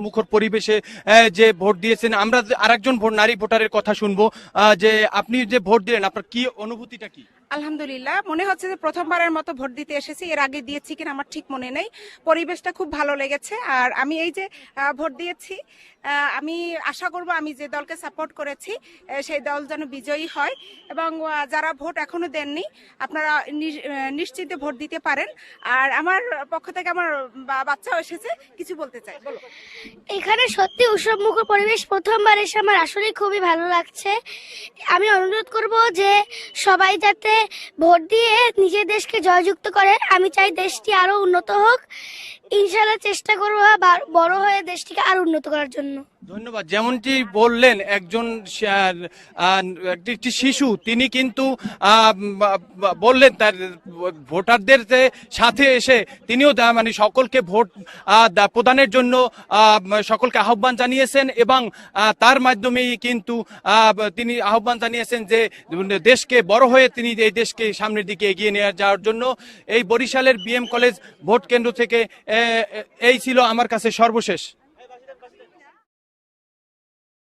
মুখর পরিবেশে যে ভোট দিয়েছেন, আমরা আরেকজন নারী ভোটারের কথা শুনবো। যে আপনি যে ভোট দিলেন, আপনার কি অনুভূতিটা কি? আলহামদুলিল্লাহ, মনে হচ্ছে যে প্রথমবারের মতো ভোট দিতে এসেছি। এর আগে দিয়েছি কিনা আমার ঠিক মনে নেই। পরিবেশটা খুব ভালো লেগেছে। আর আমি এই যে ভোট দিয়েছি, আমি আশা করব আমি যে দলকে সাপোর্ট করেছি সেই দল যেন বিজয়ী হয়। এবং যারা ভোট এখনো দেননি, আপনারা নিশ্চিন্তে ভোট দিতে পারেন। আর আমার পক্ষ থেকে আমার বাচ্চাও এসেছে, কিছু বলতে চাই। বলো। এখানে সত্যি উৎসবমুখর পরিবেশ, প্রথমবার এসে আমার আসলে খুবই ভালো লাগছে। আমি অনুরোধ করব যে সবাই যাতে ভোট দিয়ে নিজের দেশকে জয়যুক্ত করে। আমি চাই দেশটি আরো উন্নত হোক। ইনশাআল্লাহ চেষ্টা করবো বড় হয়ে দেশটিকে আরো উন্নত করার জন্য। ধন্যবাদ। যেমনটি বললেন, একজন একটি শিশু, তিনি কিন্তু বললেন তার ভোটারদের সাথে এসে তিনিও মানে সকলকে ভোট প্রদানের জন্য সকলকে আহ্বান জানিয়েছেন এবং তার মাধ্যমেই কিন্তু তিনি আহ্বান জানিয়েছেন যে দেশকে বড় হয়ে তিনি এই দেশকে সামনের দিকে এগিয়ে নিয়ে যাওয়ার জন্য। এই বরিশালের বিএম কলেজ ভোট কেন্দ্র থেকে এই ছিল আমার কাছে সর্বশেষ।